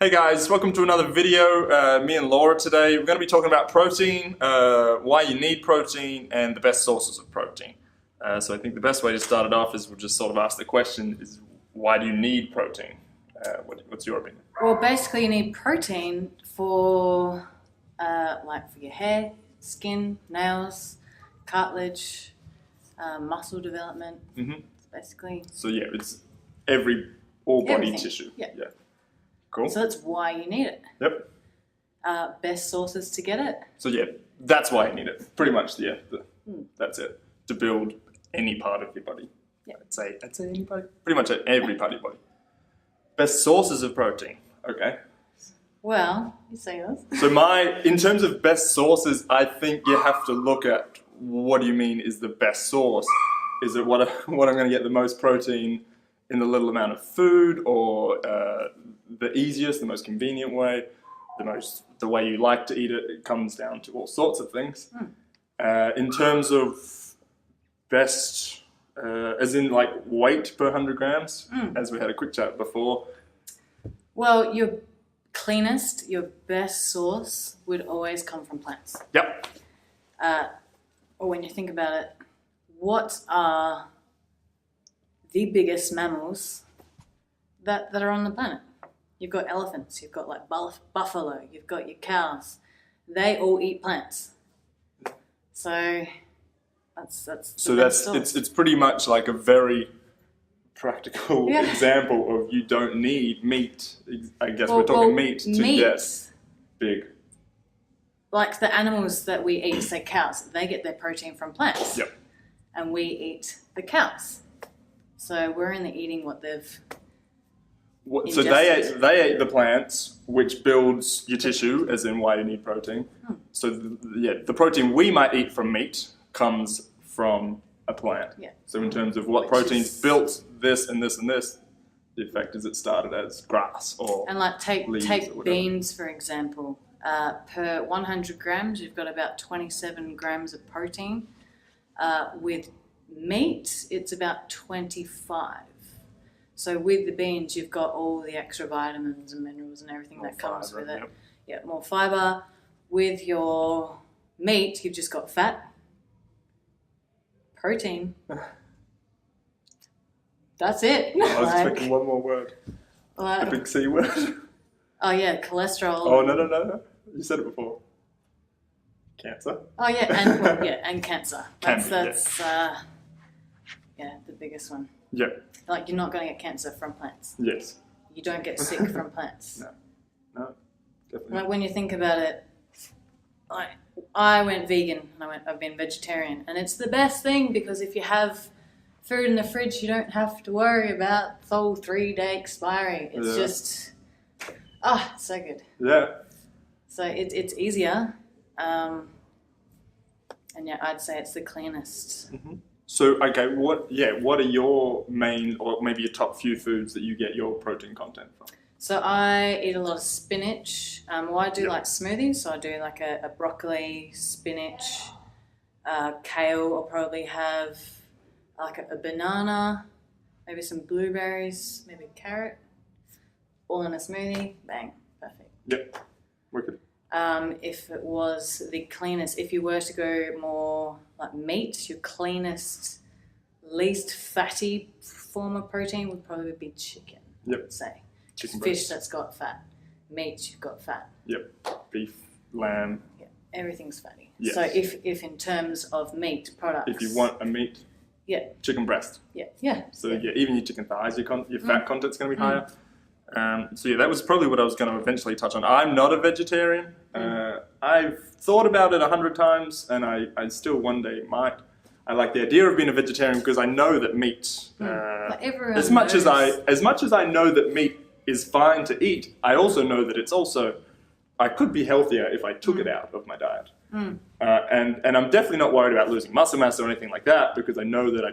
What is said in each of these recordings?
Hey guys, welcome to another video. Me and Laura today, we're going to be talking about protein, why you need protein, and the best sources of protein. So I think the best way to start it off is we'll just sort of ask the question is, why do you need protein? What's your opinion? Well, basically you need protein for for your hair, skin, nails, cartilage, muscle development, basically. So yeah, it's all body Everything. tissue. Yeah. Cool. So that's why you need it. Yep. Best sources to get it. So yeah, that's why you need it. Pretty much, yeah. That's it. To build any part of your body. Yeah. I'd say any body. Pretty much every part of your body. Best sources of protein. Okay. Well, you say yours. So in terms of best sources, I think you have to look at what do you mean is the best source? Is it what I'm going to get the most protein in the little amount of food, or the easiest, the most convenient way, the way you like to eat it? It comes down to all sorts of things. In terms of best, as in like weight per 100 grams, as we had a quick chat before. Well, your cleanest, your best source would always come from plants. Yep. Or when you think about it, what are the biggest mammals that are on the planet? You've got elephants, you've got like buffalo, you've got your cows. They all eat plants. So that's the best source. It's pretty much like a very practical Yeah. example of you don't need meat. I guess we're talking meat to get big. Like the animals that we eat, say cows, they get their protein from plants. Yep. And we eat the cows. So we're only eating what they've So ingested. they ate the plants, which builds your tissue, as in why you need protein. So the protein we might eat from meat comes from a plant. Yeah. So in terms of what proteins built this and this and this, the effect is it started as grass or And like leaves or take whatever. beans, for example. Per 100 grams, you've got about 27 grams of protein. With meat, it's about 25. So with the beans, you've got all the extra vitamins and minerals and everything More that comes fibre, with it. yep. Yeah, more fiber. With your meat, you've just got fat, protein. That's it. I was expecting one more word. The big C word. Oh yeah, cholesterol. Oh, no. You said it before. Cancer. Oh yeah, and cancer. That's the biggest one. Yeah. Like you're not going to get cancer from plants. Yes. You don't get sick from plants. No. Definitely. Like when you think about it, like I went vegan and I've been vegetarian, and it's the best thing because if you have food in the fridge, you don't have to worry about the whole 3-day expiry. It's just so good. Yeah. So it's easier. And yeah, I'd say it's the cleanest. So, okay, what are your main, or maybe your top few foods that you get your protein content from? So I eat a lot of spinach. Well, I do like smoothies, so I do like a broccoli, spinach, kale. I'll probably have like a banana, maybe some blueberries, maybe a carrot, all in a smoothie. Bang, perfect. Yep, wicked. If it was the cleanest, if you were to go more like meat, your cleanest, least fatty form of protein would probably be chicken. Yep. Say. Chicken Fish breast. that's got fat. Meat, you've got fat. Yep. Beef, lamb. Yeah, everything's fatty. Yes. So if in terms of meat products, If you want a meat, chicken breast. yeah. So even your chicken thighs, your fat content's going to be higher. So yeah, that was probably what I was going to eventually touch on. I'm not a vegetarian. I've thought about it 100 times, and I still one day might. I like the idea of being a vegetarian because I know that meat. As much as I know that meat is fine to eat, I also know that I could be healthier if I took it out of my diet. And I'm definitely not worried about losing muscle mass or anything like that because I know that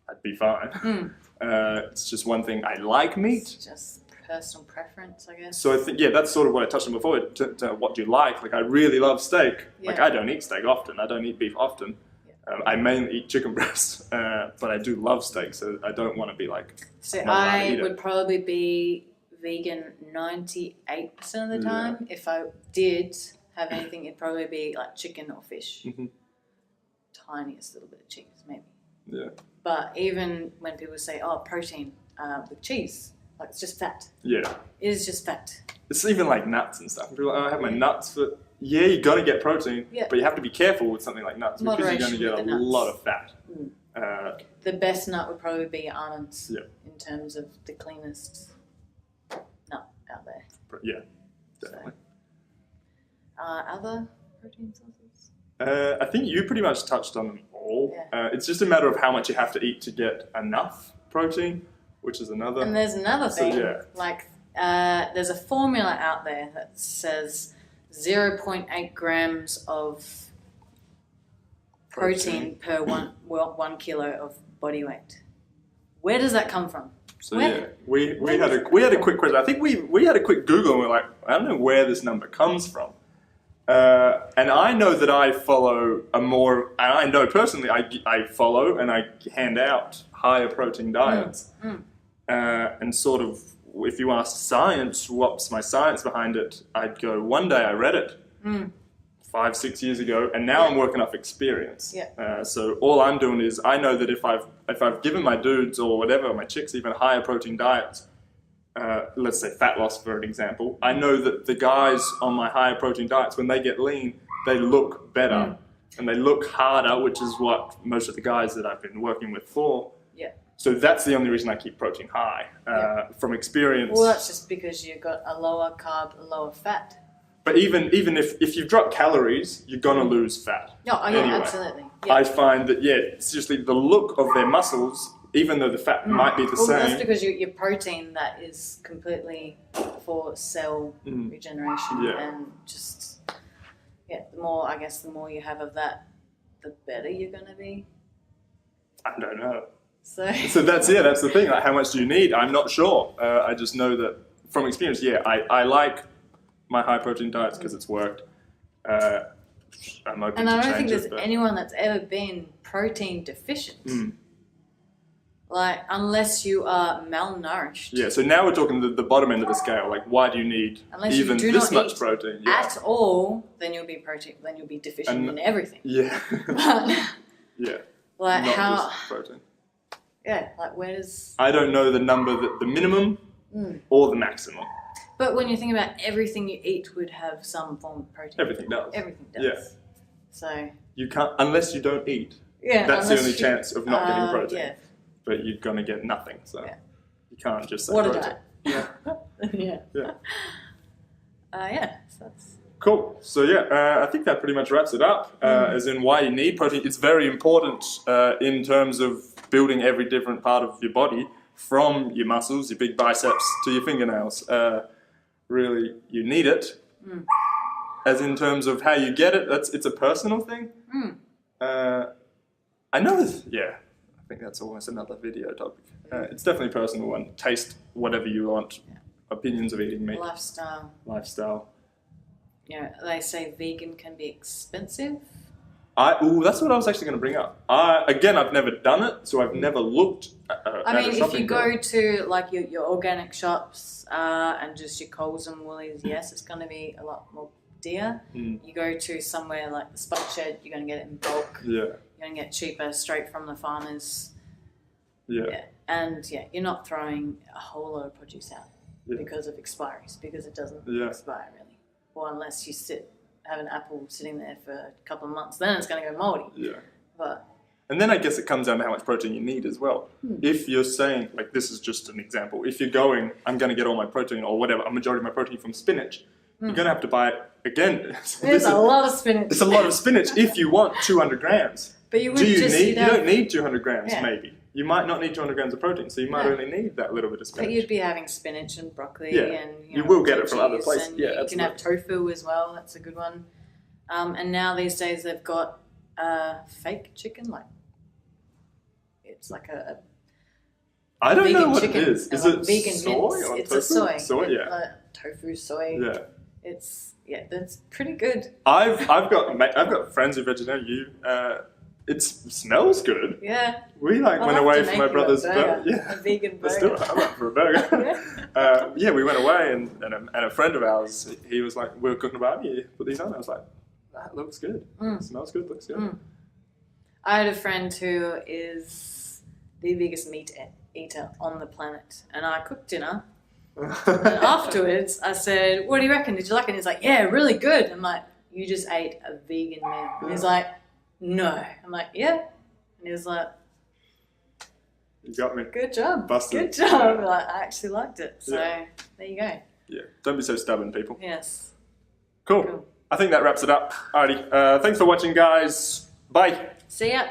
I'd be fine. It's just one thing. I like meat. It's just personal preference, I guess. So I think, that's sort of what I touched on before. To what do you like? Like, I really love steak. Yeah. Like, I don't eat steak often. I don't eat beef often. I mainly eat chicken breast, but I do love steak, so I don't want to be like. So not allowed to I eat it. would probably be vegan 98% of the Yeah. time. If I did have anything, it'd probably be like chicken or fish. Mhm. Tiniest little bit of cheese, maybe. Yeah. But even when people say, "Oh, protein with cheese," like it's just fat. Yeah. It is just fat. It's even like nuts and stuff. People are like, oh, I have my nuts, but yeah, you got to get protein, Yeah. but you have to be careful with something like nuts because you're going to Moderation get with a the nuts. lot of fat. The best nut would probably be almonds. Yeah. In terms of the cleanest nut out there. Yeah, definitely. Other protein sources? I think you pretty much touched on them all. Yeah. It's just a matter of how much you have to eat to get enough protein, which is another. And there's another So, thing, yeah. like there's a formula out there that says 0.8 grams of protein per 1 kilo of body weight. Where does that come from? So Where- yeah, we had a quick question. I think we had a quick Google and we're like, I don't know where this number comes from. And I know that I follow and I know personally I follow and I hand out higher protein diets. And sort of, if you ask science, what's my science behind it? I'd go, one day I read it 5-6 years ago, and now I'm working off experience. Yeah. So all I'm doing is I know that if I've given my dudes or whatever, my chicks, even higher protein diets, let's say fat loss for an example, I know that the guys on my higher protein diets, when they get lean, they look better and they look harder, which is what most of the guys that I've been working with for. Yeah. So that's the only reason I keep protein high, from experience. Well, that's just because you've got a lower carb, a lower fat. But even if you drop calories, you're gonna lose fat. No, yeah, Anyway, absolutely. Yeah. I find that it's just the look of their muscles, even though the fat might be the Well, same. that's because your protein that is completely for cell regeneration Yeah. and just the more you have of that, the better you're gonna be. I don't know. So That's the thing. Like, how much do you need? I'm not sure. I just know that from experience. Yeah, I like my high protein diets because it's worked. I'm open and to I don't change think there's it, but anyone that's ever been protein deficient. Like, unless you are malnourished. yeah. So now we're talking the bottom end of the scale. Like, why do you need Unless you even do this not much eat protein? Yeah. At all, then you'll be deficient And- in everything. Yeah. But Yeah. like Not how? just protein. Yeah, like where does? I don't know the number, the minimum or the maximum. But when you think about everything you eat, would have some form of protein. Everything does. Everything does. Yeah. So You can't unless you don't eat. yeah, That's the unless only you- chance of not getting protein. Yeah. But you're gonna get nothing. So Yeah. you can't just say What a protein. diet. Yeah. Yeah. Yeah. Yeah. So that's. Cool. So I think that pretty much wraps it up. As in why you need protein. It's very important in terms of building every different part of your body, from your muscles, your big biceps, to your fingernails. Really, you need it. As in terms of how you get it, it's a personal thing. I know. I think that's almost another video topic. It's definitely a personal one. Taste whatever you want. Opinions of eating meat. Lifestyle. You know, they say vegan can be expensive. That's what I was actually going to bring up. I've never done it, so I've never looked at I mean, a if shopping you go to like your organic shops and just your Coles and Woolies, yes, it's going to be a lot more dear. You go to somewhere like the Spike Shed, you're going to get it in bulk. Yeah. You're going to get cheaper straight from the farmers. Yeah. And you're not throwing a whole lot of produce out Yeah. because of expiries, because it doesn't Yeah. expire really. Or unless you have an apple sitting there for a couple of months, then it's going to go moldy. Yeah. But And then I guess it comes down to how much protein you need as well. If you're saying, like, this is just an example, if you're going, I'm going to get all my protein or whatever, a majority of my protein from spinach, you're going to have to buy it again. there's a lot of spinach. It's a lot of spinach if you want 200 grams. But you would Do you just need? You don't need 200 grams, Yeah. maybe. You might not need 200 grams of protein, so you might No. only need that little bit of spinach. But you'd be having spinach and broccoli Yeah. and You will get it from veggies, other places. and Yeah, you can have tofu as well. That's a good one. And now these days they've got fake chicken, like it's like a I don't vegan know what chicken. it is. Is like it vegan soy mince. or It's tofu? a soy. Soy, yeah. Tofu soy. Yeah. It's that's pretty good. I've got friends who are vegetarian. it smells good. Yeah. We like I'll went have away to for make my you a brother's burger, Yeah. a vegan Let's do burger. it. I'm up for a burger. Yeah, we went away and a friend of ours, he was like, we were cooking a barbecue, put these on. I was like, that looks good. Smells good, looks good. I had a friend who is the biggest meat eater on the planet, and I cooked dinner. And afterwards, I said, "What do you reckon? Did you like it?" And he's like, "Yeah, really good." I'm like, "You just ate a vegan meal." And he's like, "No." I'm like, "Yeah." And he was like, You got me. "Good job, Busted. good job." Like, I actually liked it. So there you go. Yeah, don't be so stubborn, people. Yes. Cool. I think that wraps it up. Alrighty. Thanks for watching, guys. Bye. See ya.